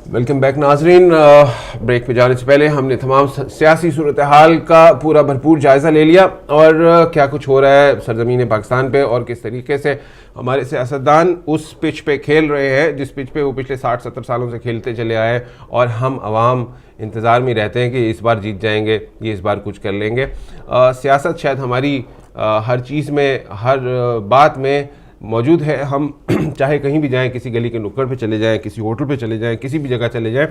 Welcome back नाजरीन। Break पे जाने से पहले हमने तमाम सियासी सूरत हाल का पूरा भरपूर जायज़ा ले लिया और क्या कुछ हो रहा है सरजमीन पाकिस्तान पे और किस तरीके से हमारे सियासतदान उस पिच पे खेल रहे हैं जिस पिच पे वो पिछले 60-70 सालों से खेलते चले आए और हम आवाम इंतज़ार में रहते हैं कि इस बार जीत जाएंगे, ये इस बार कुछ कर लेंगे। सियासत शायद हमारी हर चीज़ में, हर बात में मौजूद है। हम चाहे कहीं भी जाएं, किसी गली के नुक्कड़ पे चले जाएं, किसी होटल पे चले जाएं, किसी भी जगह चले जाएं,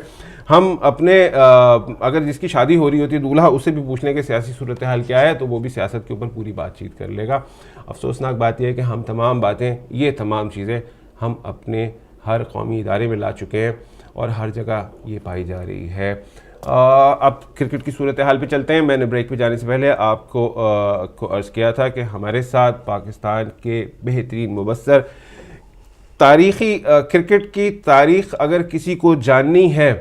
हम अपने अगर जिसकी शादी हो रही होती है दूल्हा, उससे भी पूछ लें कि सियासी सूरत हाल क्या है, तो वो भी सियासत के ऊपर पूरी बातचीत कर लेगा। अफसोसनाक बात यह है कि हम तमाम बातें, ये तमाम चीज़ें हम अपने हर कौमी इदारे में ला चुके हैं और हर जगह ये पाई जा रही है। अब क्रिकेट की सूरत हाल पे चलते हैं। मैंने ब्रेक पे जाने से पहले आपको अर्ज़ किया था कि हमारे साथ पाकिस्तान के बेहतरीन मुबस्सर, तारीख़ी क्रिकेट की तारीख़ अगर किसी को जाननी है,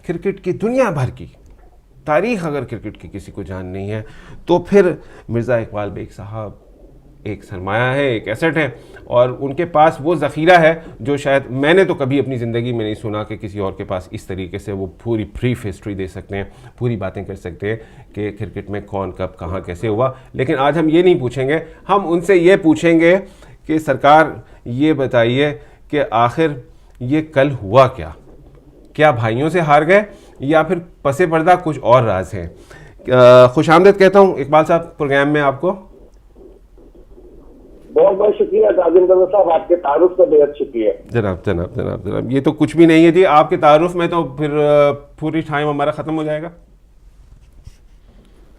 क्रिकेट की दुनिया भर की तारीख़ अगर क्रिकेट की किसी को जाननी है, तो फिर मिर्ज़ा इकबाल बेग साहब एक सरमाया है, एक एसेट है और उनके पास वो ज़ख़ीरा है जो शायद मैंने तो कभी अपनी ज़िंदगी में नहीं सुना कि किसी और के पास इस तरीके से वो पूरी ब्रीफ हिस्ट्री दे सकते हैं, पूरी बातें कर सकते हैं कि क्रिकेट में कौन कब कहाँ कैसे हुआ। लेकिन आज हम ये नहीं पूछेंगे, हम उनसे ये पूछेंगे कि सरकार ये बताइए कि आखिर ये कल हुआ क्या भाइयों से हार गए या फिर पसे पर्दा कुछ और राज हैं। खुशामदीद कहता हूँ इकबाल साहब प्रोग्राम में आपको। बहुत बहुत शुक्रिया काजिम साहब, आपके तारुफ का बेहद शुक्रिया। जनाब जनाब जनाब जनाब ये तो कुछ भी नहीं है जी, आपके तारुफ में तो फिर पूरी टाइम हमारा ख़त्म हो जाएगा।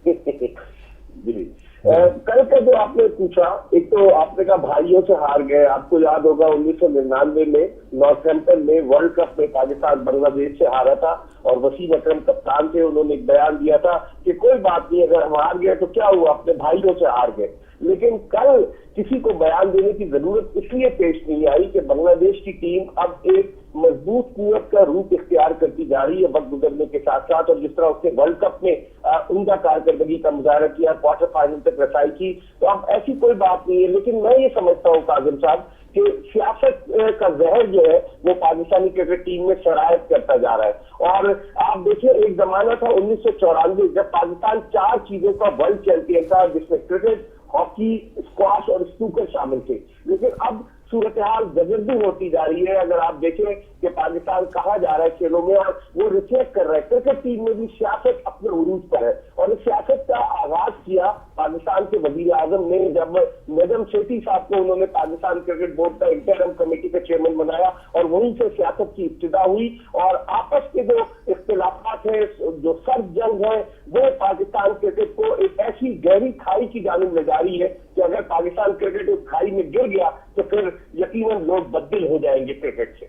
जी कल का जो आपने पूछा, एक तो आपने कहा भाइयों से हार गए। आपको याद होगा 1999 में नॉर्थहैम्पटन में वर्ल्ड कप में पाकिस्तान बांग्लादेश से हारा था और वसीम अकरम कप्तान थे। उन्होंने एक बयान दिया था कि कोई बात नहीं, अगर हम हार गए तो क्या हुआ, अपने भाइयों से हार गए। लेकिन कल किसी को बयान देने की जरूरत इसलिए पेश नहीं आई कि बांग्लादेश की टीम अब एक मजबूत कुव्वत का रूप इख्तियार करती जा रही है वक्त गुजरने के साथ साथ, और जिस तरह उसने वर्ल्ड कप में उमदा कारकर्दगी का मुजाहरा किया, क्वार्टर फाइनल तक रसाई की, तो अब ऐसी कोई बात नहीं है। लेकिन मैं ये समझता हूँ काजिम साहब कि सियासत का जहर जो है वो पाकिस्तानी क्रिकेट टीम में शरायत करता जा रहा है। और आप देखिए, एक जमाना था 1994 जब पाकिस्तान 4 चीजों का वर्ल्ड चैंपियन था, जिसमें क्रिकेट, हॉकी, स्क्वाश और स्नूकर शामिल थे। लेकिन अब सूरत हाल जगर्दू होती जा रही है। अगर आप देखें कि पाकिस्तान कहाँ जा रहा है खेलों में, और वो रिफ्लेक्ट कर रहा है। क्रिकेट टीम में भी सियासत अपने उरूज पर है और इस सियासत का आगाज किया पाकिस्तान के वजीर आजम ने, जब नजम सेठी साहब को उन्होंने पाकिस्तान क्रिकेट बोर्ड का इंटरिम कमेटी का चेयरमैन बनाया और वहीं से सियासत की इब्तिदा हुई। और आपस के जो इख्तिलाफात है, जो सर्द जंग है, वो पाकिस्तान क्रिकेट को एक ऐसी गहरी खाई की जानिब ले जा रही है कि अगर पाकिस्तान क्रिकेट उस खाई में गिर गया तो फिर यकीनन लोग बददिल हो जाएंगे क्रिकेट से।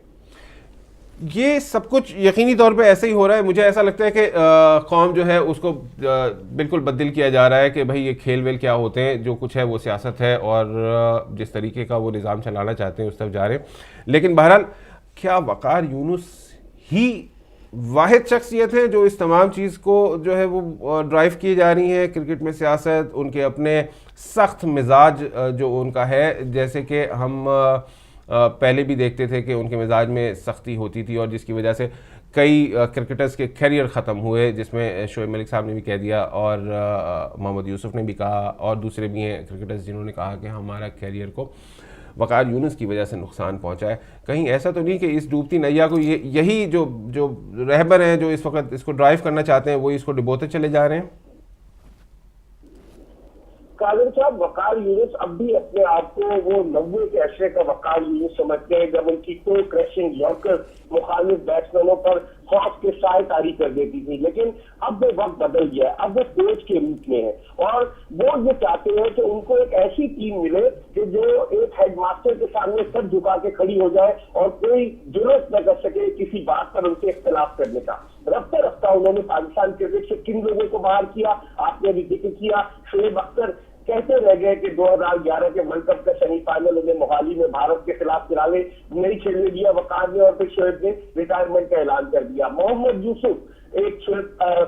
ये सब कुछ यकीनी तौर पे ऐसे ही हो रहा है। मुझे ऐसा लगता है कि कौम जो है उसको बिल्कुल बददिल किया जा रहा है कि भाई ये खेल वेल क्या होते हैं, जो कुछ है वो सियासत है और जिस तरीके का वो निज़ाम चलाना चाहते हैं उस तरफ जा रहे हैं। लेकिन बहरहाल क्या वक़ार यूनुस ही वाहिद शख्सियत है जो इस तमाम चीज़ को जो है वो ड्राइव की जा रही है क्रिकेट में सियासत? उनके अपने सख्त मिजाज जो उनका है, जैसे कि हम पहले भी देखते थे कि उनके मिजाज में सख्ती होती थी और जिसकी वजह से कई क्रिकेटर्स के करियर ख़त्म हुए, जिसमें शोएब मलिक साहब ने भी कह दिया और मोहम्मद यूसुफ ने भी कहा और दूसरे भी हैं क्रिकेटर्स जिन्होंने कहा कि हमारा करियर को वक़ार यूनुस की वजह से नुकसान पहुंचा है। कहीं ऐसा तो नहीं कि इस डूबती नैया को यही जो रहबर हैं जो इस वक्त इसको ड्राइव करना चाहते हैं वो इसको डुबोते चले जा रहे हैं? कादिर साहब, वक़ार यूनुस अब भी अपने आप को वो 90 के अशरे का वक़ार यूनुस समझते हैं, जब उनकी को क्रैशिंग यॉर्कर मुखालिफ बैट्समैनों पर खौफ के साए तारी कर देती थी। लेकिन अब वो वक्त बदल गया, अब वो कोच के रूप में है और वो ये चाहते हैं कि उनको एक ऐसी टीम मिले कि जो एक हेडमास्टर के सामने सर झुका के खड़ी हो जाए और कोई जुर्रत न कर सके किसी बात पर उनसे इख्तिलाफ करने का। रफ्ता रफ्ता उन्होंने पाकिस्तान क्रिकेट से किन लोगों को बाहर किया, आपने भी जिक्र किया। शोएब अख्तर कहते रह गए कि 2011 के वर्ल्ड कप का सेमीफाइनल उन्हें मोहाली में भारत के खिलाफ खिलाने नहीं खेलने दिया वक़ार ने और फिर शोएब ने रिटायरमेंट का ऐलान कर दिया। मोहम्मद यूसुफ एक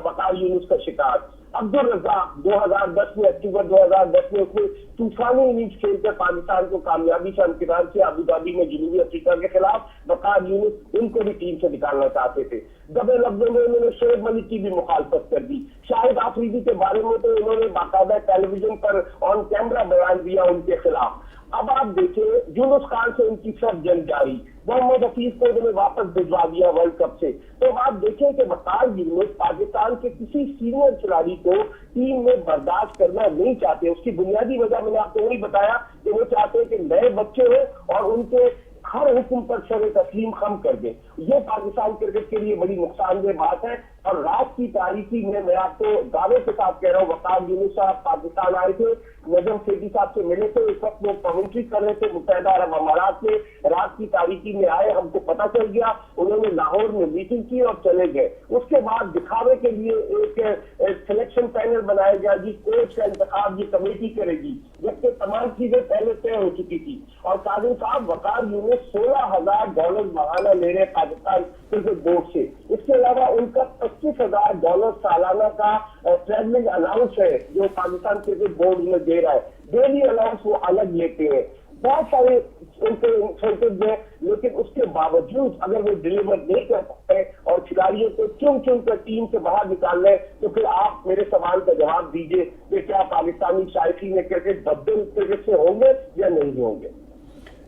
वक़ार यूनुस का शिकार। अब्दुल रज़ाक 2010 में, अक्टूबर 2010 में उसने तूफानी इनिंग्स खेलकर पाकिस्तान को कामयाबी से हमकिनार किया अबू धाबी में जनूबी अफ्रीका के खिलाफ। वकार यूनुस उनको भी टीम से निकालना चाहते थे। दबे लफ्जों में उन्होंने शोएब मलिक की भी मुखालफत कर दी। शाहिद आफरीदी के बारे में तो उन्होंने बाकायदा टेलीविजन पर ऑन कैमरा बयान दिया उनके खिलाफ। अब आप देखिए यूनुस खान से उनकी सब जंग जारी, मोहम्मद हफीज को उन्होंने वापस भिजवा दिया वर्ल्ड कप से। तो आप देखें कि वकार यूनुस पाकिस्तान के किसी सीनियर खिलाड़ी को टीम में बर्दाश्त करना नहीं चाहते। उसकी बुनियादी वजह मैंने आपको वही बताया कि वो चाहते हैं कि नए बच्चे हो और उनके हर हुक्म पर सर तस्लीम खम कर दे। ये पाकिस्तान क्रिकेट के लिए बड़ी नुकसानदेह बात है। और रात की तारीखी में मैं आपको दावे के साथ कह रहा हूँ, वकार यूनुस साहब पाकिस्तान आए थे, नजम सेठी साहब से मिले थे, इस वक्त वो कमेंट्री कर रहे थे मुत्तहिदा अरब अमारात में। रात की तारीखी में आए, हमको पता चल गया, उन्होंने लाहौर में मीटिंग की और चले गए। उसके बाद दिखावे के लिए एक सिलेक्शन पैनल बनाया गया जी, कोच का इंतखाब ये कमेटी करेगी, जबकि तमाम चीजें पहले तय हो चुकी थी। और काजिम साहब, वकार यूनुस $16,000 महाना ले रहे पाकिस्तान क्रिकेट बोर्ड से। इसके अलावा उनका $25,000 सालाना का ट्रैवलिंग अलाउंस है जो पाकिस्तान क्रिकेट बोर्ड में दे रहा है। डेली अलाउंस वो अलग लेते हैं, बहुत सारे उनके इंसेंटिव है, लेकिन उसके बावजूद अगर वो डिलीवर नहीं कर पाए और खिलाड़ियों को चुन चुन कर टीम से बाहर निकाल रहे, तो फिर आप मेरे सवाल का जवाब दीजिए कि क्या पाकिस्तानी शायकीन क्रिकेट बदल क्रिकेट से होंगे या नहीं होंगे।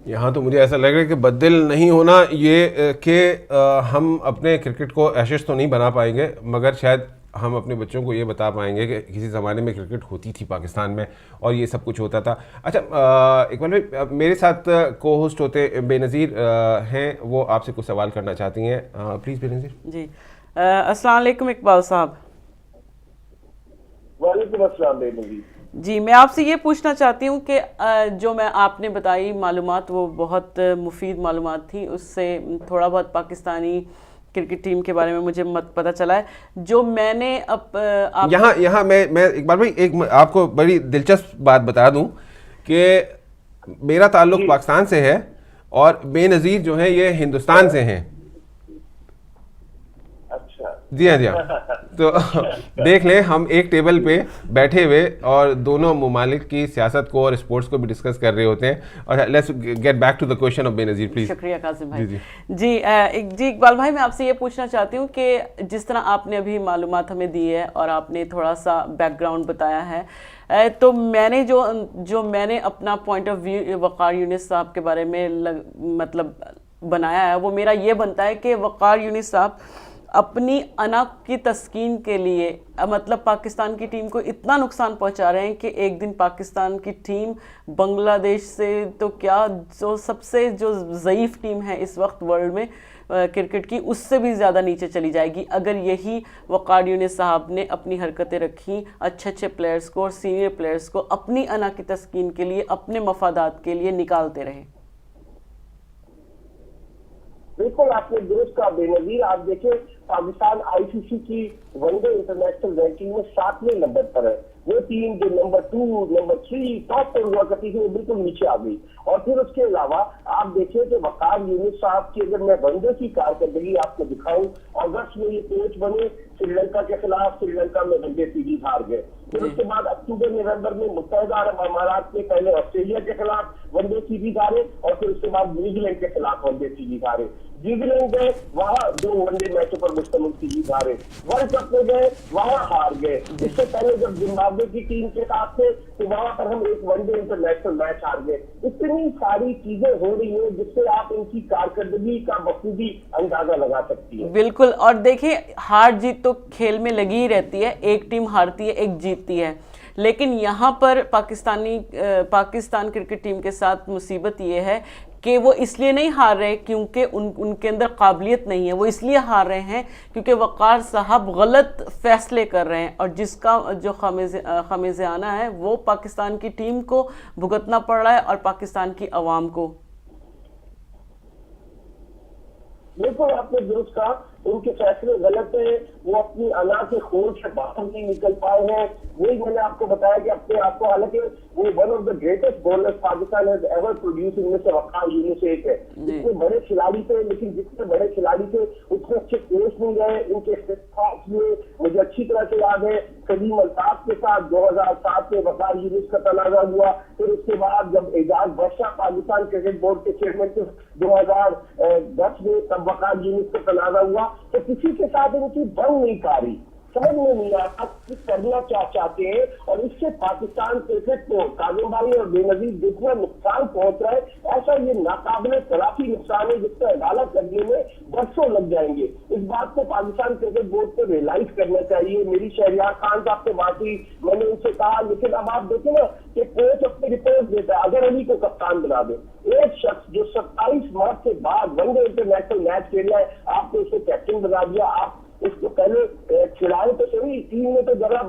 यहाँ तो मुझे ऐसा लग रहा है कि बदल नहीं होना ये कि हम अपने क्रिकेट को एशेस तो नहीं बना पाएंगे, मगर शायद हम अपने बच्चों को ये बता पाएंगे कि किसी ज़माने में क्रिकेट होती थी पाकिस्तान में और ये सब कुछ होता था। अच्छा, इकबाल भाई, मेरे साथ को होस्ट होते बेनज़ीर हैं, वो आपसे कुछ सवाल करना चाहती हैं। प्लीज़ बेनज़ीर जी। अस्सलाम वालेकुम इकबाल साहब। वालेकुम अस्सलाम बेनज़ीर जी, मैं आपसे ये पूछना चाहती हूँ कि जो मैं आपने बताई मालूमात वो बहुत मुफीद मालूमात थी, उससे थोड़ा बहुत पाकिस्तानी क्रिकेट टीम के बारे में मुझे पता चला है। जो मैंने यहाँ मैं इकबाल भाई एक आपको बड़ी दिलचस्प बात बता दूं कि मेरा ताल्लुक पाकिस्तान से है और बेनज़ीर जो है ये हिंदुस्तान से हैं। अच्छा, जी हाँ, जी हाँ। तो देख लें, हम एक टेबल पे बैठे हुए और दोनों मुमालिक की सियासत को और स्पोर्ट्स को भी डिस्कस कर रहे होते हैं। और let's get back to the question of Benazir please. शुक्रिया कासिम भाई। जी जी इकबाल भाई, मैं आपसे ये पूछना चाहती हूँ कि जिस तरह आपने अभी मालूमात हमें दी है और आपने थोड़ा सा बैकग्राउंड बताया है, तो मैंने जो मैंने अपना पॉइंट ऑफ व्यू वकार यूनुस साहब के बारे में मतलब बनाया है, वो मेरा ये बनता है कि वकार यूनुस साहब अपनी अना की तस्कीन के लिए मतलब पाकिस्तान की टीम को इतना नुकसान पहुंचा रहे हैं कि एक दिन पाकिस्तान की टीम बांग्लादेश से तो क्या, जो सबसे जो ज़ईफ़ टीम है इस वक्त वर्ल्ड में क्रिकेट की, उससे भी ज़्यादा नीचे चली जाएगी अगर यही वकार यूनुस साहब ने अपनी हरकतें रखी, अच्छे अच्छे प्लेयर्स को और सीनियर प्लेयर्स को अपनी अना की तस्कीन के लिए, अपने मफादात के लिए निकालते रहे। बिल्कुल आपने दुरुस्त कहा बेनज़ीर। आप देखिए, पाकिस्तान आईसीसी की वनडे इंटरनेशनल रैंकिंग में 7वें नंबर पर है। वो टीम जो नंबर 2, नंबर 3 टॉप पर हुआ करती थी, वो बिल्कुल नीचे आ गई। और फिर उसके अलावा आप देखिए कि वकार यूनुस साहब की अगर मैं वनडे की कारकर्दगी आपको दिखाऊं, अगस्त में ये कोच बने, श्रीलंका के खिलाफ श्रीलंका में वनडे सीरीज हार गए। फिर उसके बाद अक्टूबर नवंबर में मुत्तहिदा अरब अमारात में पहले ऑस्ट्रेलिया के खिलाफ वनडे सीरीज हारे और फिर उसके बाद न्यूजीलैंड के खिलाफ वनडे सीरीज हारे। न्यूजीलैंड गए, वहां 2 वनडे मैचों पर मुश्तमिल सीरीज हारे। वर्ल्ड कप में गए, वहां हार गए। इससे पहले जब जिम्बाब्वे की टीम के साथ थे तो वहां पर हम एक वनडे इंटरनेशनल मैच हार गए। इतनी सारी चीजें हो रही है जिससे आप इनकी कारकर्दगी का बखूबी अंदाजा लगा सकती है। बिल्कुल, और देखिए हार जीत तो खेल में लगी ही रहती है, एक टीम हारती है एक जीतती है, लेकिन यहाँ पर पाकिस्तान क्रिकेट टीम के साथ मुसीबत ये है कि वो इसलिए नहीं हार रहे क्योंकि उनके अंदर काबिलियत नहीं है, वो इसलिए हार रहे हैं क्योंकि वकार साहब गलत फैसले कर रहे हैं और जिसका जो खमियाजा है वो पाकिस्तान की टीम को भुगतना पड़ रहा है और पाकिस्तान की आवाम को। बिल्कुल आपने दुरुस्त कहा, उनके फैसले गलत है, वो अपनी अना के खोल से बाहर नहीं निकल पाए हैं। वही मैंने आपको बताया कि अपने आप को, हालांकि वो one of the greatest bowlers Pakistan has ever produce, इनमें से वकार यूनुस एक है। इतने बड़े खिलाड़ी थे, लेकिन जितने बड़े खिलाड़ी थे उतने अच्छे कोच नहीं रहे। इनके में मुझे अच्छी तरह से याद है सलीम अल्ताफ के साथ 2007 में वकार यूनुस का तनाजा हुआ, फिर उसके बाद जब एजाज बादशाह पाकिस्तान क्रिकेट बोर्ड के चेयरमैन थे 2010 में, तब वकार यूनुस का तनाजा हुआ, तो किसी के साथ इनकी बन नहीं पा रही, समझ में नहीं आता कि करना क्या चाहते हैं। और इससे पाकिस्तान क्रिकेट को काजिम भाई और बेनजीर जितना नुकसान पहुंच रहा है, ऐसा ये नाकाबिले तलाफी नुकसान है जिसका अदालत करने में बरसों लग जाएंगे। इस बात को पाकिस्तान क्रिकेट बोर्ड को रियलाइज करना चाहिए। मेरी शहरियार खान साहब से बात हुई, मैंने उनसे कहा, लेकिन अब आप देखें ना कि कोच अपनी रिपोर्ट देता है, अजहर अली को कप्तान बना दे। एक शख्स जो 27 मार्च के बाद वनडे इंटरनेशनल मैच खेल रहा है, आपने उसे कैप्टन बना दिया, आप उसको पहले खिलाए तो सही, टीम में तो जगह।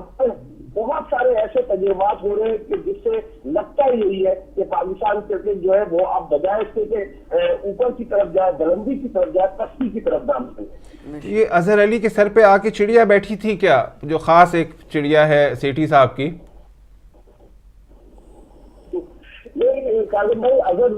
बहुत सारे ऐसे तजुर्बात हो रहे हैं कि जिससे लगता यही है कि पाकिस्तान क्रिकेट जो है वो अब बजाय इसके के ऊपर की तरफ जाए, बुलंदी की तरफ जाए, पस्ती की तरफ दाम है। ये अजहर अली के सर पे आके चिड़िया बैठी थी क्या, जो खास एक चिड़िया है सेठी साहब की? कालिम भाई, अजहर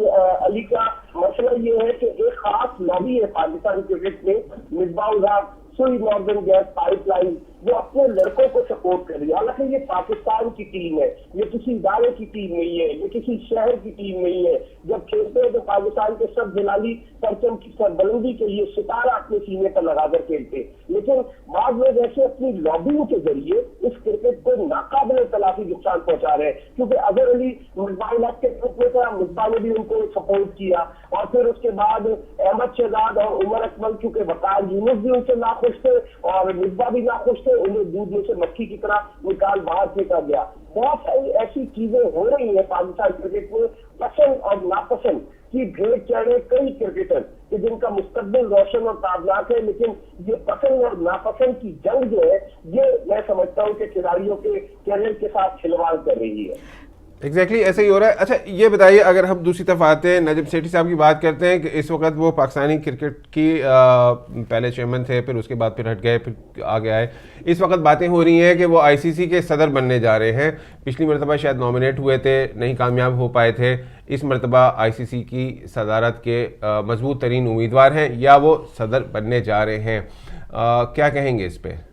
अली का मसला ये है कि एक खास लॉबी है पाकिस्तान क्रिकेट में, मिसबाह-उल हक, सुई नॉर्दर्न गैस पाइपलाइन, वो अपने लड़कों को सपोर्ट कर रही है। हालांकि ये पाकिस्तान की टीम है, ये किसी इदारे की टीम नहीं है, ये किसी शहर की टीम नहीं है। जब खेलते हैं तो पाकिस्तान के सब जलाली परचम की सरबलंदी के लिए सितारा अपने सीने पर लगाकर खेलते, लेकिन बाद लोग ऐसे अपनी लॉबिंग के जरिए इस क्रिकेट को नाकाबिले तलाफी नुकसान पहुंचा रहे हैं। क्योंकि अजहर अली मिसबाह के ग्रुप में था, मिसबाह ने भी उनको सपोर्ट किया, और फिर उसके बाद अहमद शहजाद और उमर अकमल, चूंकि वकार यूनुस भी उनसे नाखुश थे और मिसबाह भी नाखुश थे, उन्हें दूध में से मक्खी की तरह निकाल बाहर फेंका गया। बहुत सारी ऐसी चीजें हो रही है पाकिस्तान क्रिकेट में, पसंद और नापसंद की भेंट चढ़ रहे कई क्रिकेटर कि जिनका मुस्तकबिल रोशन और ताबनाक है, लेकिन ये पसंद और नापसंद की जंग जो है, ये मैं समझता हूँ कि खिलाड़ियों के कैरियर के साथ खिलवाड़ कर रही है। एग्जैक्टली ऐसे ही हो रहा है। अच्छा ये बताइए, अगर हम दूसरी तरफ आते हैं, नजम सेठी साहब की बात करते हैं कि इस वक्त वो पाकिस्तानी क्रिकेट की पहले चेयरमैन थे, फिर उसके बाद फिर हट गए, फिर आगे आए। इस वक्त बातें हो रही हैं कि वो आईसीसी के सदर बनने जा रहे हैं। पिछली मरतबा शायद नॉमिनेट हुए थे, नहीं कामयाब हो पाए थे। इस मरतबा आईसीसी की सदारत के मजबूत तरीन उम्मीदवार हैं या वो सदर बनने जा रहे हैं, क्या कहेंगे इस पर?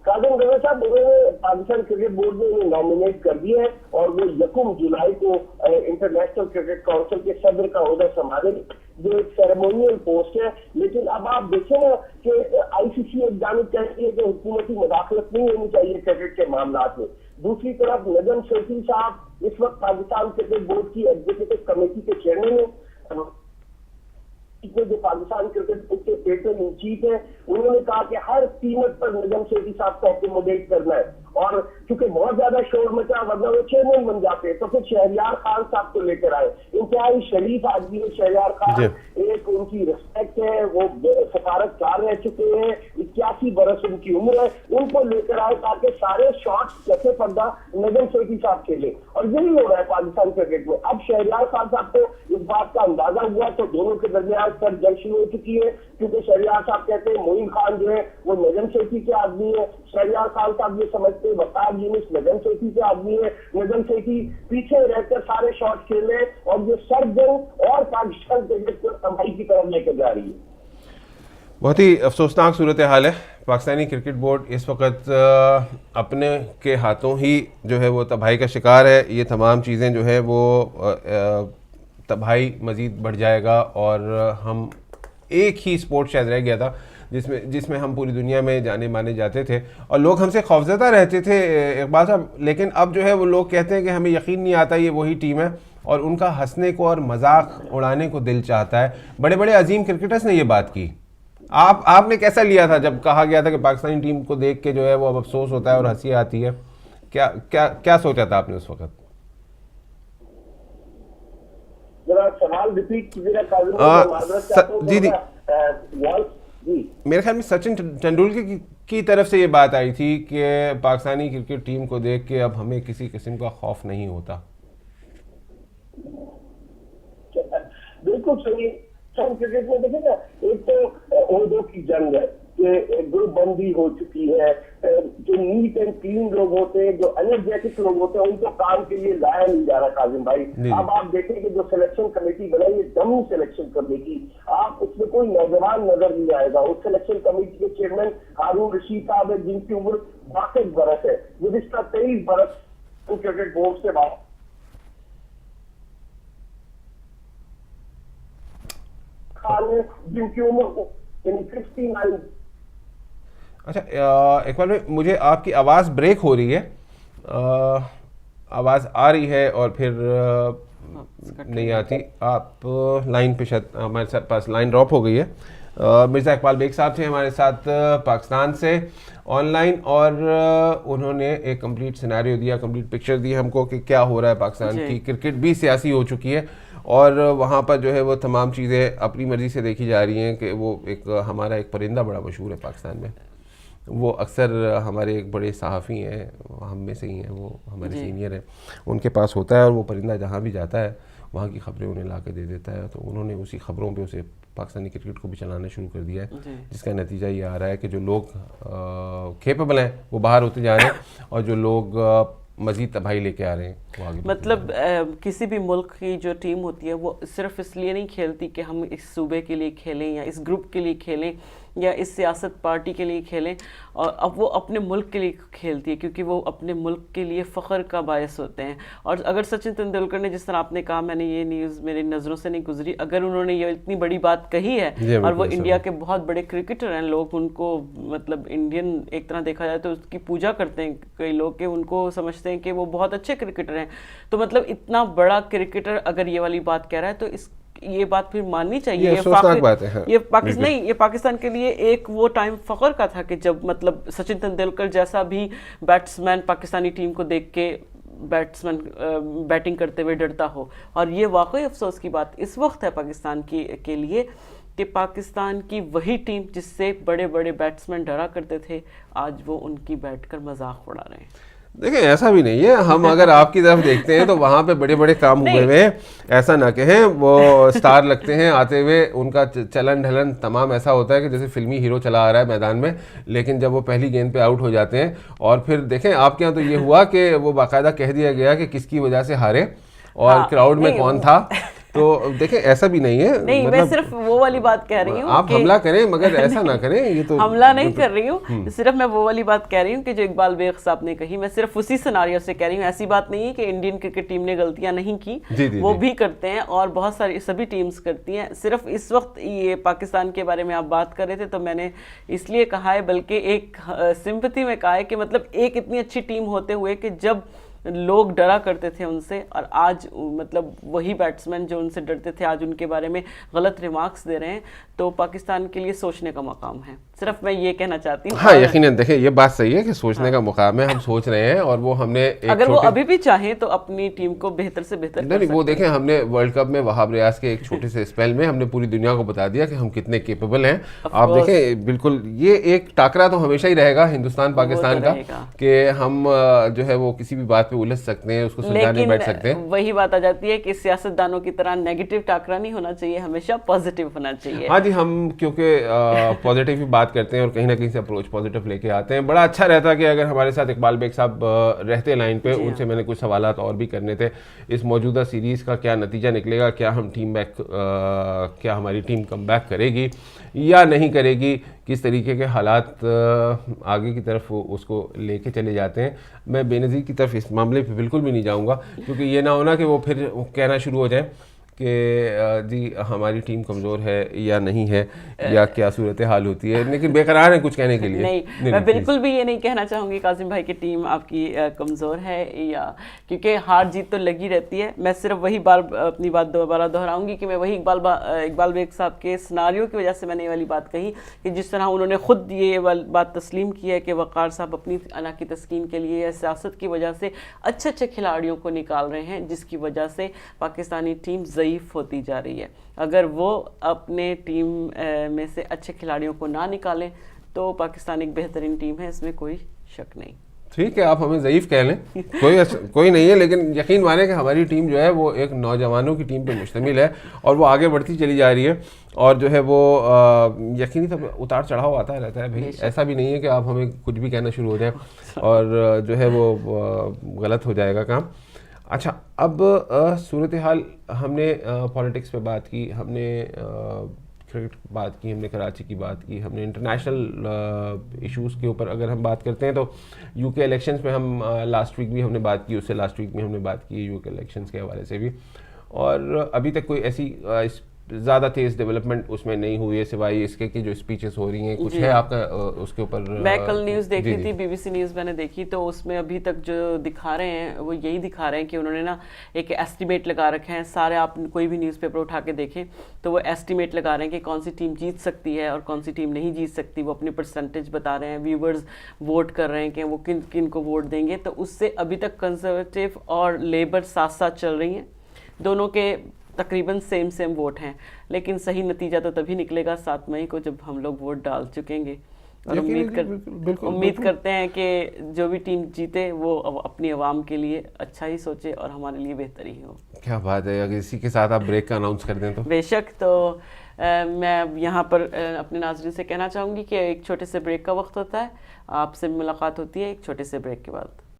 काजिम रजा साहब, उन्होंने पाकिस्तान क्रिकेट बोर्ड ने उन्हें नॉमिनेट कर दिया है और वो 1 जुलाई को इंटरनेशनल क्रिकेट काउंसिल के सदर का ओहदा संभालेंगे, जो एक सेरेमोनियल पोस्ट है। लेकिन अब आप देखें ना कि आईसीसी एक जानिब कहती है कि हुकूमती मुदाखलत नहीं होनी चाहिए क्रिकेट के मामला में। दूसरी तरफ नजम सेठी साहब इस वक्त पाकिस्तान क्रिकेट बोर्ड की एग्जीक्यूटिव कमेटी के चेयरमैन है, जो पाकिस्तान क्रिकेट बोर्ड के पेटर्न इन चीफ है। उन्होंने कहा कि हर कीमत पर निजाम सेठी साहब को अकोमोडेट करना है, और क्योंकि बहुत ज्यादा शोर मचा, वरना वो चेयरमैन बन जाते, तो फिर शहरियार खान साहब को लेकर आए। इंतहाई शरीफ आदमी है शहरियार खान, एक उनकी रिस्पेक्ट है, वो सफारतकार रह चुके हैं, 81 बरस उनकी उम्र है, उनको लेकर आए ताकि सारे शॉट्स जैसे पर्दा निजाम सेठी साहब खेले। और यही हो रहा है पाकिस्तान क्रिकेट में। अब शहरियार खान साहब को इस बात का अंदाजा हुआ तो दोनों के दरमियान पर जंग शुरू हो चुकी है, क्योंकि शहरियार साहब कहते हैं मोइन खान जो है वो नजम सेठी के आदमी है, शहरियार खान साहब ये समझते हैं वकार यूनुस नजम सेठी के आदमी है। नजम सेठी पीछे रहकर सारे शॉट खेल रहे हैं और ये सरजंग और पाकिस्तान क्रिकेट को तबाही की तरफ लेकर जा रही है। बहुत ही अफसोसनाक सूरत हाल है। पाकिस्तानी क्रिकेट बोर्ड इस वक्त अपने के हाथों ही जो है वो तबाही का शिकार है। ये तमाम चीज़ें जो है वो तबाही मज़ीद बढ़ जाएगा, और हम एक ही स्पोर्ट शायद रह गया था जिसमें हम पूरी दुनिया में जाने माने जाते थे और लोग हमसे खौफजदा रहते थे इकबाल साहब। लेकिन अब जो है वो लोग कहते हैं कि हमें यकीन नहीं आता ये वही टीम है, और उनका हंसने को और मजाक उड़ाने को दिल चाहता है। बड़े बड़े अजीम क्रिकेटर्स ने ये बात की। आपने कैसा लिया था जब कहा गया था कि पाकिस्तानी टीम को देख के जो है वो अब अफसोस होता है और हंसी आती है? क्या क्या क्या सोचा था आपने उस वक्त? सवाल रिपीट कीजिएगा। जी, मेरे ख्याल में सचिन तेंदुलकर की तरफ से ये बात आई थी कि पाकिस्तानी क्रिकेट टीम को देख के अब हमें किसी किस्म का खौफ नहीं होता। बिल्कुल सही। क्रिकेट में देखें ना, एक तो ओहदों की जंग है, ग्रुपबंदी हो चुकी है। जो नीट एंड क्लीन लोग होते हैं, जो एनर्जेटिक लोग होते हैं, उनको काम के लिए लाया नहीं जा रहा काजिम भाई। अब आप देखें कि जो सिलेक्शन कमेटी बनाई है डमी सिलेक्शन करने की, आप उसमें कोई नौजवान नजर नहीं आएगा। उस सिलेक्शन कमेटी के चेयरमैन हारून रशीद साहब है, जिनकी उम्र 62 बरस है, गुज़िश्ता 23 बरस क्रिकेट बोर्ड से बात जिनकी उम्र 69। अच्छा, इकबाल भाई, मुझे आपकी आवाज़ ब्रेक हो रही है, आवाज़ आ रही है और फिर नहीं आती। आप लाइन पे शायद हमारे पास लाइन ड्रॉप हो गई है। मिर्ज़ा इकबाल बेग साहब थे हमारे साथ पाकिस्तान से ऑनलाइन, और उन्होंने एक कंप्लीट सिनेरियो दिया, कंप्लीट पिक्चर दी हमको कि क्या हो रहा है। पाकिस्तान की क्रिकेट भी सियासी हो चुकी है और वहाँ पर जो है वो तमाम चीज़ें अपनी मर्ज़ी से देखी जा रही हैं कि वो एक हमारा एक परिंदा बड़ा मशहूर है पाकिस्तान में, वो अक्सर हमारे एक बड़े सहाफ़ी हैं, हम में से ही हैं, वो हमारे सीनियर हैं, उनके पास होता है और वो परिंदा जहाँ भी जाता है वहाँ की खबरें उन्हें ला के दे देता है। तो उन्होंने उसी खबरों पे उसे पाकिस्तानी क्रिकेट को भी चलाना शुरू कर दिया है, जिसका नतीजा ये आ रहा है कि जो लोग कैपेबल हैं वो बाहर होते जा रहे हैं और जो लोग मजीद तबाही लेके आ रहे हैं वो आगे। मतलब किसी भी मुल्क की जो टीम होती है वो सिर्फ इसलिए नहीं खेलती कि हम इस सूबे के लिए खेलें या इस ग्रुप के लिए खेलें या इस सियासत पार्टी के लिए खेलें, और अब वो अपने मुल्क के लिए खेलती है क्योंकि वो अपने मुल्क के लिए फ़ख्र का बायस होते हैं। और अगर सचिन तेंदुलकर ने, जिस तरह आपने कहा, मैंने ये न्यूज़ मेरी नज़रों से नहीं गुजरी, अगर उन्होंने ये इतनी बड़ी बात कही है और वो इंडिया के बहुत बड़े क्रिकेटर हैं, लोग उनको मतलब इंडियन एक तरह देखा जाए तो उसकी पूजा करते हैं कई लोग, के उनको समझते हैं कि वो बहुत अच्छे क्रिकेटर हैं, तो मतलब इतना बड़ा क्रिकेटर अगर ये वाली बात कह रहा है तो ये बात फिर माननी चाहिए। ये पाकिस्तान के लिए एक वो टाइम फख्र का था कि जब मतलब सचिन तेंदुलकर जैसा भी बैट्समैन पाकिस्तानी टीम को देख के बैटिंग करते हुए डरता हो। और ये वाकई अफसोस की बात इस वक्त है पाकिस्तान के लिए कि पाकिस्तान की वही टीम जिससे बड़े बड़े बैट्समैन डरा करते थे, आज वो उनकी बैठकर मजाक उड़ा रहे हैं। देखिए, ऐसा भी नहीं है, हम अगर आपकी तरफ देखते हैं तो वहाँ पे बड़े बड़े काम हुए हुए हैं, ऐसा ना कहें। वो स्टार लगते हैं आते हुए, उनका चलन ढलन तमाम ऐसा होता है कि जैसे फिल्मी हीरो चला आ रहा है मैदान में, लेकिन जब वो पहली गेंद पे आउट हो जाते हैं और फिर देखें आपके यहाँ तो ये हुआ कि वो बाकायदा कह दिया गया कि किसकी वजह से हारे और क्राउड में कौन था। तो देखें, ऐसा भी नहीं है। नहीं, मैं सिर्फ वो वाली बात कह रही हूँ, आप हमला करें मगर ऐसा ना करें। ये तो हमला नहीं कर रही हूँ, सिर्फ मैं वो वाली बात कह रही हूँ कि जो इकबाल बेग साहब ने कही, मैं सिर्फ उसी सिनारियो से कह रही हूँ। ऐसी बात नहीं है कि इंडियन क्रिकेट टीम ने गलतियां नहीं की, वो भी करते हैं और बहुत सारी सभी टीम्स करती हैं। सिर्फ इस वक्त ये पाकिस्तान के बारे में आप बात कर रहे थे तो मैंने इसलिए कहा है, बल्कि एक सिंपैथी में कहा है कि मतलब एक इतनी अच्छी टीम होते हुए कि जब लोग डरा करते थे उनसे, और आज मतलब वही बैट्समैन जो उनसे डरते थे आज उनके बारे में गलत रिमार्क्स दे रहे हैं, तो पाकिस्तान के लिए सोचने का मकाम है। सिर्फ मैं ये कहना चाहती हूँ। हाँ, यकीनन देखिए ये बात सही है कि सोचने का मकाम है, हम सोच रहे हैं और वो हमने अगर वो अभी भी चाहें तो अपनी टीम को बेहतर से बेहतर नहीं, वो देखें, हमने वर्ल्ड कप में वहाब रियाज के एक छोटे से स्पेल में हमने पूरी दुनिया को बता दिया कि हम कितने केपेबल हैं। आप देखें, बिल्कुल ये एक टाकरा तो हमेशा ही रहेगा हिंदुस्तान पाकिस्तान का, कि हम जो है वो किसी भी बात पे उलझ सकते हैं, उसको सुलझाने बैठ सकते हैं। वही बात आ जाती है कि सियासतदानों की तरह नेगेटिव टाकरा नहीं होना चाहिए, हमेशा पॉजिटिव होना चाहिए। हाँ जी, हम क्योंकि पॉजिटिव ही बात करते हैं और कहीं ना कहीं से अप्रोच पॉजिटिव लेके आते हैं। बड़ा अच्छा रहता कि अगर हमारे साथ इकबाल बेग साहब रहते लाइन पे, उनसे मैंने कुछ सवालात और भी करने थे। इस मौजूदा सीरीज़ का क्या नतीजा निकलेगा, क्या हम क्या हमारी टीम कम बैक करेगी या नहीं करेगी, किस तरीके के हालात आगे की तरफ उसको लेके चले जाते हैं। मैं बेनज़ीर की तरफ इस मामले पे बिल्कुल भी नहीं जाऊंगा, क्योंकि ये ना होना कि वो फिर कहना शुरू हो जाए कि जी हमारी टीम कमज़ोर है या नहीं है या क्या सूरत हाल होती है, लेकिन बेकरार है कुछ कहने के लिए। नहीं, मैं बिल्कुल भी ये नहीं कहना चाहूँगी कासिम भाई की टीम आपकी कमज़ोर है, या क्योंकि हार जीत तो लगी रहती है। मैं सिर्फ वही अपनी बात दोबारा दोहराऊंगी कि मैं वही इकबाल बेग साहब के सिनारियो की वजह से मैंने ये वाली बात कही कि जिस तरह उन्होंने ख़ुद ये वाली बात तस्लीम की है कि वक़ार साहब अपनी अना की तस्कीन के लिए या सियासत की वजह से अच्छे अच्छे खिलाड़ियों को निकाल रहे हैं, जिसकी वजह से पाकिस्तानी टीम होती जा रही है। अगर वो अपने टीम में से अच्छे खिलाड़ियों को ना निकालें तो पाकिस्तान एक बेहतरीन टीम है, इसमें कोई शक नहीं। ठीक है, आप हमें ज़ईफ़ कह लें, कोई नहीं है, लेकिन यकीन माने कि हमारी टीम जो है वो एक नौजवानों की टीम पे मुश्तमिल है और वो आगे बढ़ती चली जा रही है। और जो है वो यकीनी तब उतार चढ़ाव आता रहता है भाई, ऐसा भी नहीं है कि आप हमें कुछ भी कहना शुरू हो जाए और जो है वो गलत हो जाएगा काम। अच्छा, अब सूरत हाल, हमने पॉलिटिक्स पे बात की, हमने क्रिकेट बात की, हमने कराची की बात की, हमने इंटरनेशनल इश्यूज़ के ऊपर अगर हम बात करते हैं तो यूके इलेक्शंस में हम लास्ट वीक भी हमने बात की, उससे लास्ट वीक में हमने बात की यूके इलेक्शंस के हवाले से भी। और अभी तक कोई ऐसी ज़्यादा तेज़ डेवलपमेंट उसमें नहीं हुई है सिवाय इसके कि जो स्पीचेस हो रही हैं। कुछ है आपका उसके ऊपर? मैं कल न्यूज़ देखी थी, बीबीसी न्यूज़ मैंने देखी, तो उसमें अभी तक जो दिखा रहे हैं वो यही दिखा रहे हैं कि उन्होंने ना एक एस्टिमेट लगा रखे हैं सारे। आप कोई भी न्यूज़पेपर उठा के देखें तो वो एस्टिमेट लगा रहे हैं कि कौन सी टीम जीत सकती है और कौन सी टीम नहीं जीत सकती। वो अपनी परसेंटेज बता रहे हैं, व्यूवर्स वोट कर रहे हैं कि वो किन किन को वोट देंगे। तो उससे अभी तक कंजर्वेटिव और लेबर साथ साथ चल रही हैं, दोनों के तकरीबन सेम वोट हैं, लेकिन सही नतीजा तो तभी निकलेगा 7 मई को जब हम लोग वोट डाल चुकेंगे। और उम्मीद करते हैं कि जो भी टीम जीते वो अपनी आवाम के लिए अच्छा ही सोचे और हमारे लिए बेहतर ही हो। क्या बात है, अगर इसी के साथ आप ब्रेक का अनाउंस कर दें तो। बेशक। तो मैं यहाँ पर अपने नाज़रीन से कहना चाहूँगी कि एक छोटे से ब्रेक का वक्त होता है, आपसे मुलाकात होती है एक छोटे से ब्रेक के बाद।